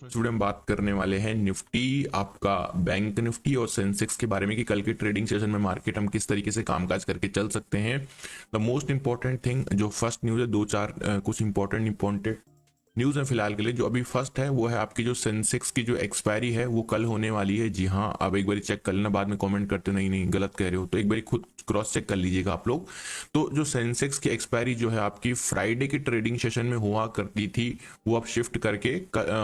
Student हम बात करने वाले हैं निफ्टी, आपका बैंक निफ्टी और सेंसेक्स के बारे में कि कल के ट्रेडिंग सेशन में मार्केट हम किस तरीके से कामकाज करके चल सकते हैं। द मोस्ट इंपॉर्टेंट थिंग जो फर्स्ट न्यूज़ है, दो चार कुछ इंपॉर्टेंट न्यूज़ है फिलहाल के लिए। जो अभी फर्स्ट है वो है आपकी जो सेंसेक्स की जो एक्सपायरी है वो कल होने वाली है। जी हाँ, आप एक बार चेक कर लेना, बाद में कमेंट करते हो नहीं नहीं गलत कह रहे हो, तो एक बार खुद क्रॉस चेक कर लीजिएगा आप लोग। तो जो सेंसेक्स की एक्सपायरी जो है आपकी फ्राइडे की ट्रेडिंग सेशन में हुआ करती थी, वो अब शिफ्ट करके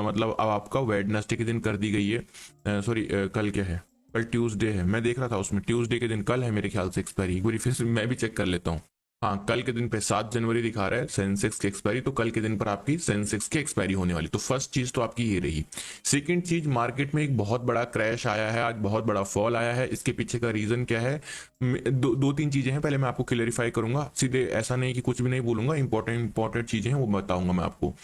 मतलब अब आपका वेडनेसडे के दिन कर दी गई है। सॉरी, कल क्या है, कल ट्यूसडे है, मैं देख रहा था उसमें ट्यूसडे के दिन कल है मेरे ख्याल से एक्सपायरी। एक बार फिर से मैं भी चेक कर लेता हूँ। हाँ, कल के दिन पे 7 जनवरी दिखा रहा है सेंसेक्स की एक्सपायरी, तो कल के दिन पर आपकी सेंसेक्स की एक्सपायरी होने वाली। तो फर्स्ट चीज तो आपकी ये रही। सेकंड चीज, मार्केट में एक बहुत बड़ा क्रैश आया है आज, बहुत बड़ा फॉल आया है। इसके पीछे का रीजन क्या है? दो तीन चीजें हैं, पहले मैं आपको क्लेरिफाई करूंगा, सीधे ऐसा नहीं कि कुछ भी नहीं बोलूंगा, इंपॉर्टेंट चीजें हैं वो बताऊंगा मैं आपको।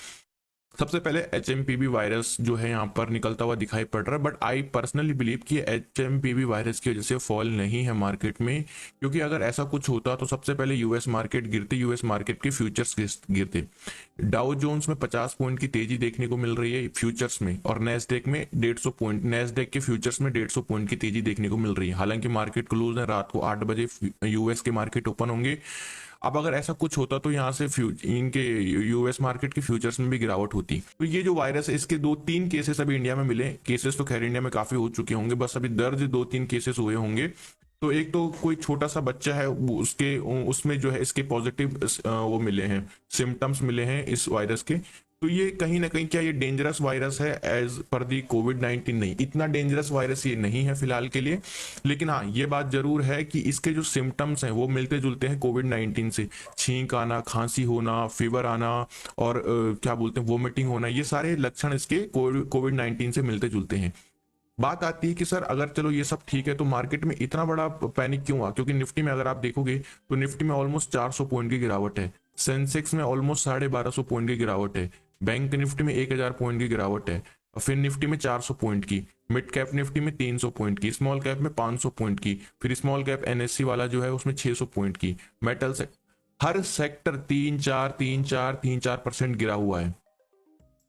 सबसे पहले HMPV वायरस जो है यहाँ पर निकलता हुआ दिखाई पड़ रहा है, बट आई पर्सनली बिलीव कि HMPV वायरस की वजह से फॉल नहीं है मार्केट में। क्योंकि अगर ऐसा कुछ होता तो सबसे पहले यूएस मार्केट गिरते, यूएस मार्केट के फ्यूचर्स गिरते। डाउ जोन्स में 50 पॉइंट की तेजी देखने को मिल रही है फ्यूचर्स में, और नेस्डेक में 150 पॉइंट, नेस्डेक के फ्यूचर्स में 150 पॉइंट की तेजी देखने को मिल रही है। हालांकि मार्केट क्लोज है, रात को 8 बजे यूएस के मार्केट ओपन होंगे। अब अगर ऐसा कुछ होता तो यहाँ से इनके यूएस मार्केट के फ्यूचर्स में भी गिरावट होती। तो ये जो वायरस है, इसके 2-3 केसेस अभी इंडिया में मिले। केसेस तो खैर इंडिया में काफी हो चुके होंगे, बस अभी दर्ज 2-3 केसेस हुए होंगे। तो एक तो कोई छोटा सा बच्चा है, उसके उसमें जो है इसके पॉजिटिव वो मिले हैं, सिम्टम्स मिले हैं इस वायरस के। तो ये कहीं ना कहीं क्या ये डेंजरस वायरस है एज पर दी कोविड-19? नहीं, इतना डेंजरस वायरस ये नहीं है फिलहाल के लिए। लेकिन हाँ, ये बात जरूर है कि इसके जो सिम्टम्स हैं वो मिलते जुलते हैं कोविड-19 से। छींक आना, खांसी होना, फीवर आना, और क्या बोलते हैं, वोमिटिंग होना, ये सारे लक्षण इसके कोविड-19 से मिलते जुलते हैं। बात आती है कि सर अगर चलो ये सब ठीक है तो मार्केट में इतना बड़ा पैनिक क्यों हुआ? क्योंकि निफ्टी में अगर आप देखोगे तो निफ्टी में ऑलमोस्ट 400 पॉइंट की गिरावट है, सेंसेक्स में ऑलमोस्ट 1250 पॉइंट की गिरावट है, बैंक निफ्टी में 1000 पॉइंट की गिरावट है, फिर निफ्टी में 400 पॉइंट की, मिड कैप निफ्टी में 300 पॉइंट की, स्मॉल कैप में 500 पॉइंट की, फिर स्मॉल कैप NSE वाला जो है उसमें 600 पॉइंट की। मेटल से हर सेक्टर 3-4% गिरा हुआ है।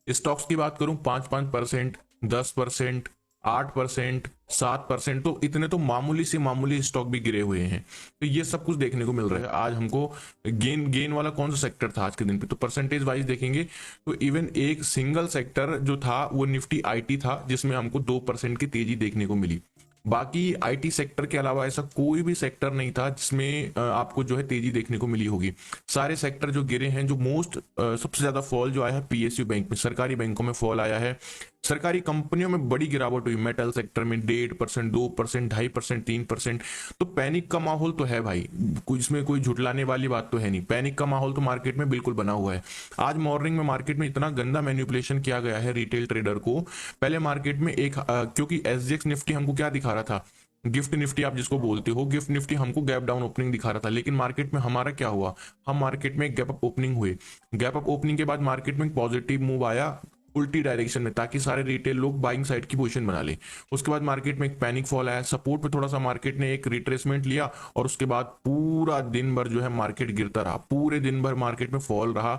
स्टॉक्स की बात करूं, 5-5%, 10%, 8%, 7%, तो इतने तो मामूली से मामूली स्टॉक भी गिरे हुए हैं। तो ये सब कुछ देखने को मिल रहा है आज हमको। गेन वाला कौन सा सेक्टर था आज के दिन पे? तो परसेंटेज वाइज देखेंगे तो इवन एक सिंगल सेक्टर जो था वो निफ्टी IT था, जिसमें हमको 2% की तेजी देखने को मिली। बाकी IT सेक्टर के अलावा ऐसा कोई भी सेक्टर नहीं था जिसमें आपको जो है तेजी देखने को मिली होगी। सारे सेक्टर जो गिरे हैं, जो सबसे ज्यादा फॉल जो आया है PSU बैंक में, सरकारी बैंकों में फॉल आया है। सरकारी कंपनियों में बड़ी गिरावट हुई, मेटल सेक्टर में 1.5%, 2%, 2.5%, 3%। तो पैनिक का माहौल तो है भाई, इसमें कोई झुटलाने वाली बात तो है नहीं। पैनिक का माहौल तो मार्केट में बिल्कुल बना हुआ है। आज मॉर्निंग में मार्केट में इतना गंदा मैनिपुलेशन किया गया है रिटेल ट्रेडर को। पहले मार्केट में क्योंकि SGX निफ्टी हमको क्या दिखा रहा था, गिफ्ट निफ्टी आप जिसको बोलते हो, गिफ्ट निफ्टी हमको गैप डाउन ओपनिंग दिखा रहा था। लेकिन मार्केट में हमारा क्या हुआ, हम मार्केट में गैप अप ओपनिंग हुए। गैप अप ओपनिंग के बाद मार्केट में पॉजिटिव मूव आया उल्टी डायरेक्शन में, ताकि सारे रिटेल लोग बाइंग साइड की पोजीशन बना ले। उसके बाद मार्केट में एक पैनिक फॉल आया, सपोर्ट पे थोड़ा सा मार्केट ने एक रिट्रेसमेंट लिया, और उसके बाद पूरा दिन भर जो है मार्केट गिरता रहा, पूरे दिन भर मार्केट में फॉल रहा।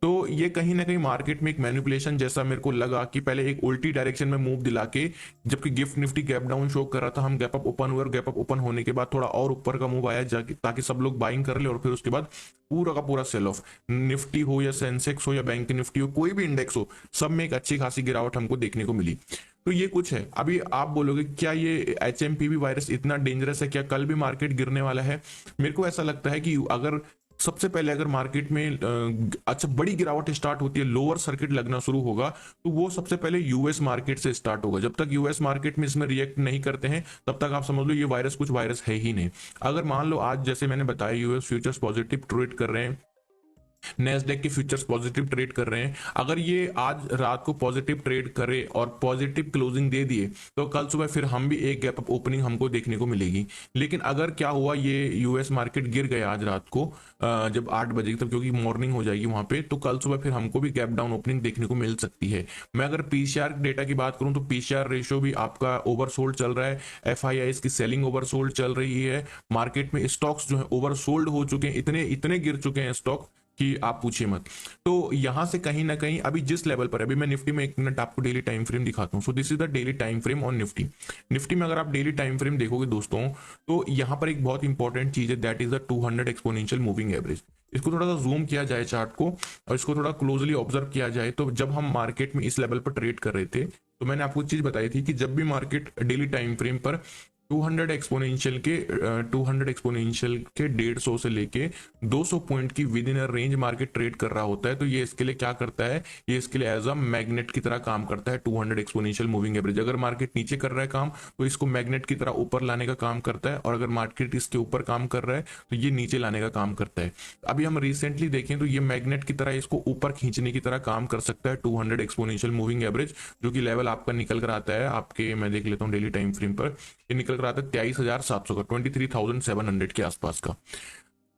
तो ये कहीं ना कहीं मार्केट में एक मैनिपुलेशन जैसा मेरे को लगा कि पहले एक उल्टी डायरेक्शन में मूव दिला के, जबकि gift Nifty gap down show कर रहा था, हम गैप अप ओपन हुए, और गैप अप ओपन होने के बाद थोड़ा और ऊपर का मूव आया ताकि सब लोग बाइंग कर ले, और फिर उसके बाद पूरा का पूरा सेल ऑफ। निफ्टी हो या सेंसेक्स हो या बैंक निफ्टी हो, कोई भी इंडेक्स हो, सब में एक अच्छी खासी गिरावट हमको देखने को मिली। तो ये कुछ है। अभी आप बोलोगे क्या ये HMPV वायरस इतना डेंजरस है, क्या कल भी मार्केट गिरने वाला है? मेरे को ऐसा लगता है कि अगर सबसे पहले अगर मार्केट में अच्छा बड़ी गिरावट स्टार्ट होती है, लोअर सर्किट लगना शुरू होगा, तो वो सबसे पहले यूएस मार्केट से स्टार्ट होगा। जब तक यूएस मार्केट में इसमें रिएक्ट नहीं करते हैं, तब तक आप समझ लो ये वायरस कुछ वायरस है ही नहीं। अगर मान लो आज जैसे मैंने बताया यूएस फ्यूचर्स पॉजिटिव ट्रेड कर रहे हैं, नेस्डेक के फ्यूचर्स पॉजिटिव ट्रेड कर रहे हैं, अगर ये आज रात को पॉजिटिव ट्रेड करे और पॉजिटिव क्लोजिंग दे दिए, तो कल सुबह फिर हम भी एक गैप अप ओपनिंग हमको देखने को मिलेगी। लेकिन अगर क्या हुआ, ये यूएस मार्केट गिर गया आज रात को जब 8 बजे तक, क्योंकि मॉर्निंग हो जाएगी वहां पे, तो कल सुबह फिर हमको भी गैप डाउन ओपनिंग देखने को मिल सकती है। मैं अगर पीसीआर डेटा की बात करूं तो पीसीआर रेशियो भी आपका ओवरसोल्ड चल रहा है, FIIs की सेलिंग ओवरसोल्ड चल रही है। मार्केट में स्टॉक्स जो है ओवरसोल्ड हो चुके हैं, इतने इतने गिर चुके हैं स्टॉक कि आप पूछिए मत। तो यहां से कहीं ना कहीं अभी जिस लेवल पर, अभी मैं निफ्टी में 1 मिनट आपको डेली टाइम फ्रेम दिखाता हूँ। So this is the daily time frame on Nifty. Nifty में अगर आप डेली टाइम फ्रेम देखोगे दोस्तों, तो यहां पर एक बहुत इंपॉर्टेंट चीज है, that is the 200 exponential moving average. इसको थोड़ा सा जूम किया जाए चार्ट को, और इसको थोड़ा क्लोजली ऑब्जर्व किया जाए, तो जब हम मार्केट में इस लेवल पर ट्रेड कर रहे थे, तो मैंने आपको एक चीज बताई थी कि जब भी मार्केट डेली टाइम फ्रेम पर 200 एक्सपोनेंशियल के 150 से लेके 200 पॉइंट की with in range market trade कर रहा होता है, तो ये इसके लिए क्या करता है, ये इसके लिए एज अ मैग्नेट की तरह काम करता है। 200 एक्सपोनेंशियल मूविंग एवरेज अगर मार्केट नीचे कर रहा है काम, तो इसको मैग्नेट की तरह ऊपर लाने का काम करता है, और अगर मार्केट इसके ऊपर काम कर रहा है तो ये नीचे लाने का काम करता है। अभी हम रिसेंटली देखें तो ये मैग्नेट की तरह इसको ऊपर खींचने की तरह काम कर सकता है 200 एक्सपोनेंशियल मूविंग एवरेज, जो कि लेवल आपका निकल कर आता है आपके, मैं देख लेता हूँ डेली टाइम फ्रेम पर, ये निकल कर आता है 23,700 का, 23,700 के आसपास का।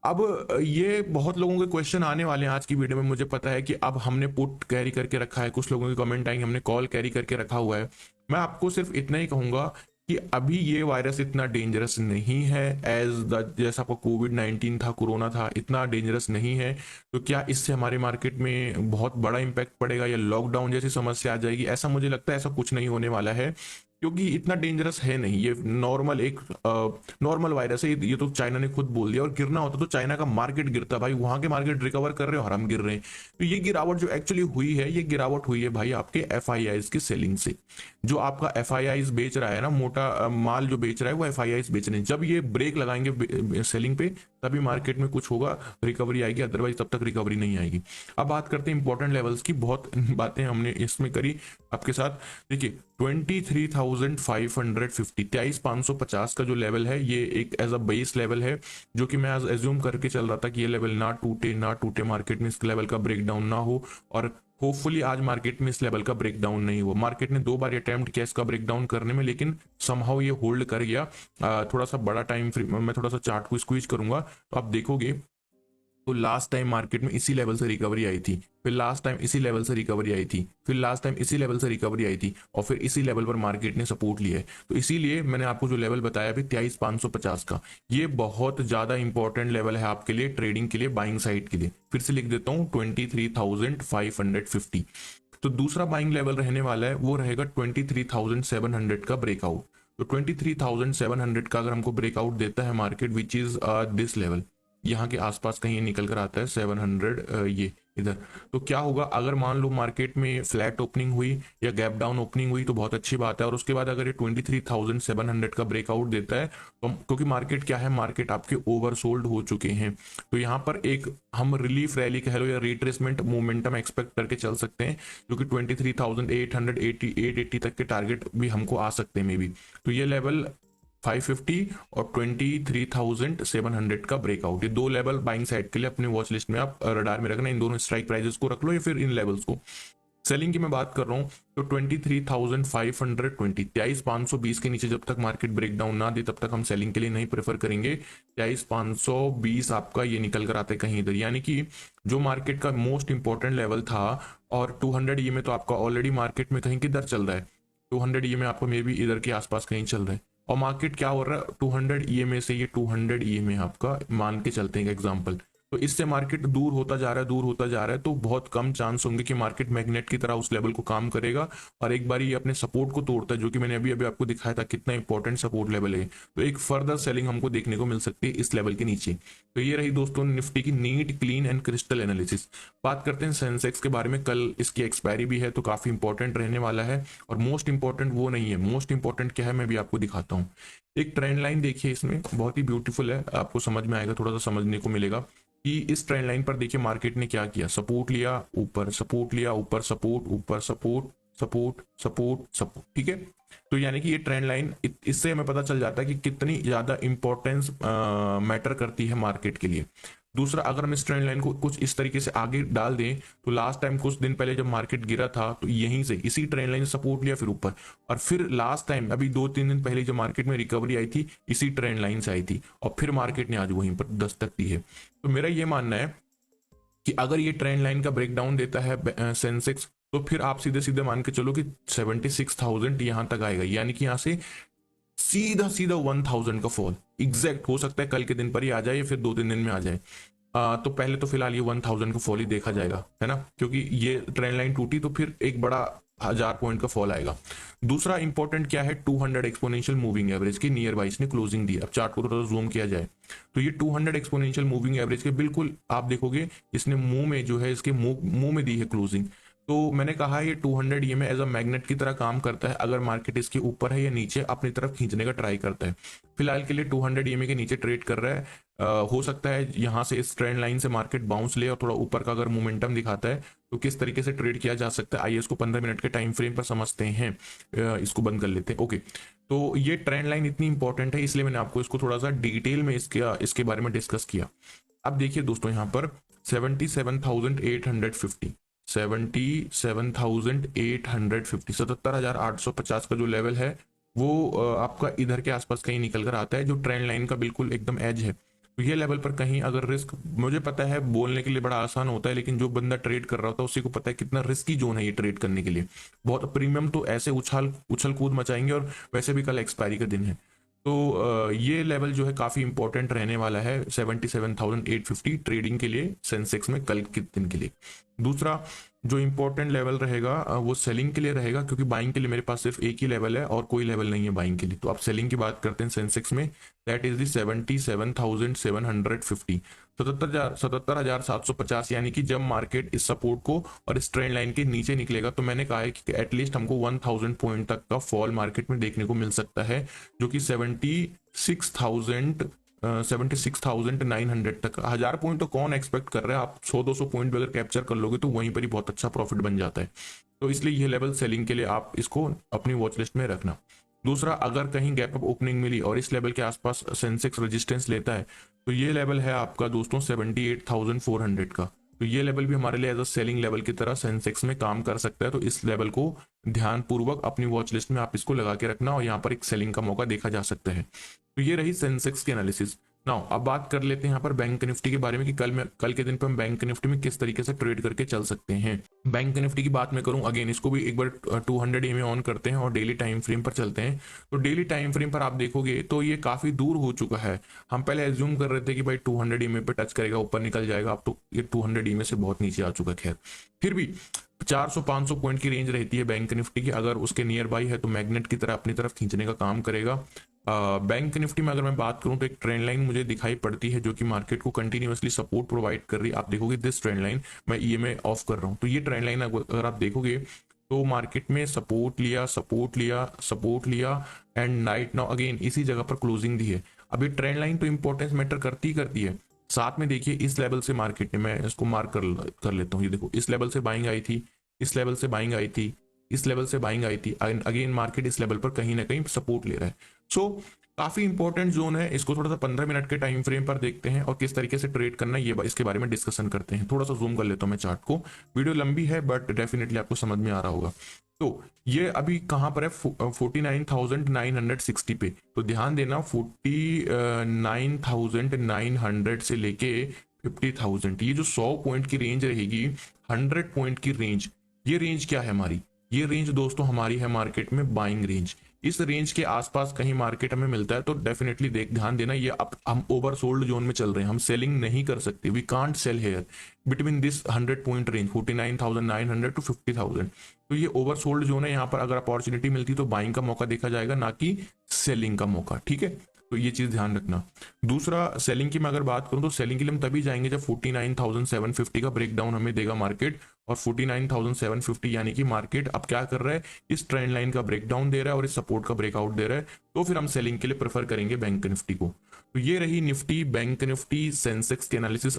अब ये बहुत लोगों के क्वेश्चन आने वाले हैं आज की वीडियो में, मुझे पता है कि अब हमने पुट कैरी करके रखा है, कुछ लोगों के कमेंट आएंगे हमने कॉल कैरी करके रखा हुआ है। मैं आपको सिर्फ इतना ही कहूंगा कि अभी ये वायरस इतना डेंजरस नहीं है एज द, जैसा आपको कोविड-19 था, कोरोना था, इतना डेंजरस नहीं है। तो क्या इससे हमारे मार्केट में बहुत बड़ा इंपैक्ट पड़ेगा या लॉकडाउन जैसी समस्या आ जाएगी? ऐसा मुझे लगता है ऐसा कुछ नहीं होने वाला है, क्योंकि इतना डेंजरस है नहीं। ये नॉर्मल एक नॉर्मल वायरस है, ये तो चाइना ने खुद बोल दिया। और गिरना होता तो चाइना का मार्केट गिरता भाई, वहां के मार्केट रिकवर कर रहे हो और हम गिर रहे हैं। तो ये गिरावट जो एक्चुअली हुई है, ये गिरावट हुई है भाई आपके एफआईआईज की सेलिंग से। जो आपका एफआईआईज बेच रहा है ना, मोटा माल जो बेच रहा है वो एफआईआईज बेच रहे हैं। जब ये ब्रेक लगाएंगे सेलिंग पे, तभी मार्केट में कुछ होगा, रिकवरी आएगी, अदरवाइज तब तक रिकवरी नहीं आएगी। अब बात करते हैं इंपॉर्टेंट लेवल्स की। बहुत बातें हमने इसमें करी आपके साथ। देखिए 23,550, 23,550 का जो लेवल है, ये एक एज अ बेस लेवल है, जो कि मैं आज एज्यूम करके चल रहा था कि ये लेवल ना टूटे, मार्केट में इस लेवल का ब्रेकडाउन ना हो। और होपफुली आज मार्केट में इस लेवल का ब्रेकडाउन नहीं हुआ। मार्केट ने 2 बार अटेम्प्ट किया इसका ब्रेकडाउन करने में, लेकिन समहाउ ये होल्ड कर गया। थोड़ा सा बड़ा टाइम फ्रेम, मैं थोड़ा सा चार्ट को स्क्वीज करूंगा तो आप देखोगे, तो लास्ट टाइम मार्केट में इसी लेवल से रिकवरी आई थी, फिर लास्ट टाइम इसी लेवल से रिकवरी आई थी, फिर लास्ट टाइम इसी लेवल से रिकवरी आई थी, और फिर इसी लेवल पर मार्केट ने सपोर्ट लिया है। तो इसीलिए मैंने आपको जो लेवल बताया अभी 23,550 का, ये बहुत ज्यादा इंपॉर्टेंट लेवल है आपके लिए, ट्रेडिंग के लिए, बाइंग साइड के लिए। फिर से लिख देता हूं 23,550। तो दूसरा बाइंग लेवल रहने वाला है, वो रहेगा 23,700 का ब्रेकआउट। तो 23,700 का अगर हमको ब्रेकआउट देता है market, which is this level, यहाँ के आसपास कहीं ये निकल कर आता है 700, ये इधर। तो क्या होगा, अगर मान लो मार्केट में फ्लैट ओपनिंग हुई या गैप डाउन ओपनिंग हुई तो बहुत अच्छी बात है, और उसके बाद अगर ये 23,700 का ब्रेकआउट देता है, तो क्योंकि मार्केट क्या है, मार्केट आपके ओवरसोल्ड हो चुके हैं, तो यहाँ पर एक हम रिलीफ रैली कह लो या रिट्रेसमेंट मोमेंटम एक्सपेक्ट करके चल सकते हैं, जो कि 23,880 880 तक के टारगेट भी हमको आ सकते हैं मे बी। तो ये लेवल 550 और 23,700 का ब्रेकआउट, ये 2 लेवल बाइंग साइड के लिए अपने वॉच लिस्ट में आप रडार में रखना। इन दोनों स्ट्राइक प्राइजेस को रख लो या फिर इन लेवल्स को। सेलिंग की मैं बात कर रहा हूं तो 23,520, 23,520 के नीचे जब तक मार्केट ब्रेकडाउन ना दे तब तक हम सेलिंग के लिए नहीं प्रेफर करेंगे। 23,520 आपका ये निकल कर आता है कहीं इधर, यानी कि जो मार्केट का मोस्ट इंपॉर्टेंट लेवल था। और 200 ई में तो आपका ऑलरेडी मार्केट में कहीं किधर चल रहा है, 200 ई में आपको मे बी इधर के आसपास कहीं चल रहा है। और मार्केट क्या हो रहा है, 200 ईएमए से, ये 200 ईएमए आपका मान के चलते हैं एग्जांपल, तो इससे मार्केट दूर होता जा रहा है, दूर होता जा रहा है। तो बहुत कम चांस होंगे कि मार्केट मैग्नेट की तरह उस लेवल को काम करेगा और एक बार ये अपने सपोर्ट को तोड़ता है, जो कि मैंने अभी अभी आपको दिखाया था कितना इंपॉर्टेंट सपोर्ट लेवल है। तो एक फर्दर सेलिंग हमको देखने को मिल सकती है इस लेवल के नीचे। तो ये रही दोस्तों निफ्टी की neat, clean and crystal analysis. बात करते हैं सेंसेक्स के बारे में। कल इसकी एक्सपायरी भी है, तो काफी इंपॉर्टेंट रहने वाला है। और मोस्ट इंपॉर्टेंट वो नहीं है, मोस्ट इंपॉर्टेंट क्या है मैं भी आपको दिखाता हूँ। एक ट्रेंड लाइन देखिए, इसमें बहुत ही ब्यूटीफुल है, आपको समझ में आएगा, थोड़ा सा समझने को मिलेगा कि इस ट्रेंड लाइन पर देखिए मार्केट ने क्या किया, सपोर्ट लिया, ऊपर सपोर्ट लिया, ऊपर सपोर्ट, ऊपर सपोर्ट, सपोर्ट, सपोर्ट, सपोर्ट, ठीक है। तो यानी कि ये ट्रेंड लाइन, इससे हमें पता चल जाता है कि कितनी ज्यादा इंपॉर्टेंस मैटर करती है मार्केट के लिए। दूसरा, अगर हम इस ट्रेंड लाइन को कुछ इस तरीके से आगे डाल दें, तो लास्ट टाइम कुछ दिन पहले जब मार्केट गिरा था तो यहीं से इसी ट्रेंड लाइन से सपोर्ट लिया, फिर ऊपर, और फिर लास्ट टाइम अभी 2-3 दिन पहले जब मार्केट में रिकवरी आई थी इसी ट्रेंड लाइन से आई थी, और फिर मार्केट ने आज वहीं पर दस्तक दी है। तो मेरा ये मानना है कि अगर ये ट्रेंड लाइन का ब्रेकडाउन देता है सेंसेक्स, तो फिर आप सीधे सीधे मान के चलो कि 76,000 यहां तक आएगा, यानी कि यहां से सीधा सीधा 1,000 का फॉल एग्जैक्ट हो सकता है, कल के दिन पर ही आ जाए या फिर 2-3 दिन में आ जाए। तो पहले तो फिलहाल ये 1000 का फॉल ही देखा जाएगा, है ना, क्योंकि ये ट्रेंड लाइन टूटी तो फिर एक बड़ा 1000 पॉइंट का फॉल आएगा। दूसरा इंपॉर्टेंट क्या है, 200 एक्सपोनेंशियल मूविंग एवरेज की नियर बाई इसने क्लोजिंग दी। अब चार्ट को थोड़ा जूम किया जाए तो ये 200 एक्सपोनेंशियल मूविंग एवरेज के बिल्कुल आप देखोगे इसने मुंह में जो है, इसके मुंह में दी है क्लोजिंग। तो मैंने कहा ये 200 ये में एज अ मैग्नेट की तरह काम करता है, अगर मार्केट इसके ऊपर है या नीचे अपनी तरफ खींचने का ट्राई करता है। फिलहाल के लिए 200 ईएमए के नीचे ट्रेड कर रहा है। हो सकता है यहाँ से इस ट्रेंड लाइन से मार्केट बाउंस ले और थोड़ा ऊपर का अगर मोमेंटम दिखाता है तो किस तरीके से ट्रेड किया जा सकता है, आइए इसको 15 मिनट के टाइम फ्रेम पर समझते हैं। इसको बंद कर लेते हैं। ओके, तो ये ट्रेंड लाइन इतनी इंपॉर्टेंट है इसलिए मैंने आपको इसको थोड़ा सा डिटेल में इसके बारे में डिस्कस किया। अब देखिए दोस्तों, यहाँ पर 77,850 77,850 का जो लेवल है वो आपका इधर के आसपास कहीं निकल कर आता है, जो ट्रेंड लाइन का बिल्कुल एकदम एज है। तो ये लेवल पर कहीं अगर रिस्क, मुझे पता है बोलने के लिए बड़ा आसान होता है, लेकिन जो बंदा ट्रेड कर रहा होता है उसी को पता है कितना रिस्की जोन है ये ट्रेड करने के लिए। बहुत प्रीमियम तो ऐसे उछल कूद मचाएंगे, और वैसे भी कल एक्सपायरी का दिन है। तो ये लेवल जो है काफी इंपॉर्टेंट रहने वाला है 77,850 ट्रेडिंग के लिए सेंसेक्स में कल के दिन के लिए। दूसरा जो इंपॉर्टेंट लेवल रहेगा वो सेलिंग के लिए रहेगा, क्योंकि बाइंग के लिए मेरे पास सिर्फ एक ही लेवल है और कोई लेवल नहीं है बाइंग के लिए। तो आप सेलिंग की बात करते हैं सेंसेक्स में, दैट इज दी 77,750 77,750, यानी कि जब मार्केट इस सपोर्ट को और इस ट्रेंड लाइन के नीचे निकलेगा तो मैंने कहा है कि एटलीस्ट हमको 1000 पॉइंट तक का फॉल मार्केट में देखने को मिल सकता है, जो कि 76,900 तक। 1000 पॉइंट तो कौन एक्सपेक्ट कर रहा है, आप 100-200 पॉइंट अगर कैप्चर कर लोगे तो वहीं पर ही बहुत अच्छा प्रॉफिट बन जाता है। तो इसलिए ये लेवल सेलिंग के लिए आप इसको अपनी वॉच लिस्ट में रखना। दूसरा, अगर कहीं गैप अप ओपनिंग मिली और इस लेवल के आसपास सेंसेक्स रेजिस्टेंस लेता है तो ये लेवल है आपका दोस्तों 78,400 का। तो ये लेवल भी हमारे लिए एज अ सेलिंग लेवल की तरह सेंसेक्स में काम कर सकता है। तो इस लेवल को ध्यान पूर्वक अपनी वॉच लिस्ट में आप इसको लगा के रखना, और यहाँ पर एक सेलिंग का मौका देखा जा सकता है। तो ये रही सेंसेक्स की एनालिसिस। नाउ अब बात कर लेते हैं यहाँ पर बैंक निफ्टी के बारे में कि कल के दिन पे हम बैंक निफ्टी में किस तरीके से ट्रेड करके चल सकते हैं। बैंक निफ्टी की बात मैं करूं, अगेन इसको भी एक बार 200 ईएमए ऑन करते हैं और डेली टाइम फ्रेम पर चलते हैं। तो डेली टाइम फ्रेम पर आप देखोगे तो ये काफी दूर हो चुका है। हम पहले एज्यूम कर रहे थे कि भाई 200 ईएमए पे टच करेगा, ऊपर निकल जाएगा, अब तो ये 200 ईएमए से बहुत नीचे आ चुका है। खैर फिर भी 400-500 पॉइंट की रेंज रहती है बैंक निफ्टी की, अगर उसके नियर बाई है तो मैग्नेट की तरह अपनी तरफ खींचने का काम करेगा। बैंक निफ्टी में अगर मैं बात करूं तो एक ट्रेंड लाइन मुझे दिखाई पड़ती है जो कि मार्केट को कंटिन्यूअसली सपोर्ट प्रोवाइड कर रही है। आप देखोगे दिस ट्रेंड लाइन, मैं ईएमए ऑफ कर रहा हूं तो ये ट्रेंड लाइन अगर आप देखोगे तो मार्केट में सपोर्ट लिया एंड नाइट नाउ अगेन इसी जगह पर क्लोजिंग दी है। अब ये ट्रेंड लाइन तो इंपॉर्टेंस मैटर करती है। साथ में देखिए इस लेवल से मार्केट ने, मैं इसको मार्क कर लेता हूँ, ये देखो इस लेवल से बाइंग आई थी, इस लेवल से बाइंग आई थी, इस लेवल से बाइंग आई थी, अगेन मार्केट इस लेवल पर कहीं ना कहीं सपोर्ट ले रहा है। सो काफी इंपॉर्टेंट जोन है, इसको थोड़ा सा 15 मिनट के टाइम फ्रेम पर देखते हैं और किस तरीके से ट्रेड करना है ये इसके बारे में डिस्कशन करते हैं। थोड़ा सा जूम कर लेता हूं मैं चार्ट को, वीडियो लंबी है बट डेफिनेटली आपको समझ में आ रहा होगा। तो ये अभी कहां पर है, 49,960 पे। तो ध्यान देना 49,900 से लेके 50,000, ये जो 100 पॉइंट की रेंज रहेगी, 100 पॉइंट की रेंज, ये रेंज क्या है हमारी, ये रेंज दोस्तों हमारी है मार्केट में बाइंग रेंज। इस रेंज के आसपास कहीं मार्केट हमें मिलता है तो डेफिनेटली ध्यान देना, ये अब हम ओवरसोल्ड जोन में चल रहे हैं, हम सेलिंग नहीं कर सकते, we can't sell here between this 100 point range 49,900 to 50,000। तो ये ओवरसोल्ड जोन है, यहाँ पर अगर अपॉर्चुनिटी मिलती तो बाइंग का मौका देखा जाएगा, ना कि सेलिंग का मौका, ठीक है। तो ये चीज ध्यान रखना। दूसरा, सेलिंग की मैं अगर बात करूं तो सेलिंग के लिए हम तभी जाएंगे जब 49,750 का ब्रेकडाउन हमें देगा मार्केट, और 49,750 यानी कि मार्केट अब क्या कर रहा है, इस ट्रेंड लाइन का ब्रेकडाउन दे रहा है और इस सपोर्ट का ब्रेकआउट दे रहा है, तो फिर हम सेलिंग के लिए प्रेफर करेंगे बैंक निफ्टी को। तो ये रही निफ्टी, बैंक निफ्टी, सेंसेक्स की एनालिसिस।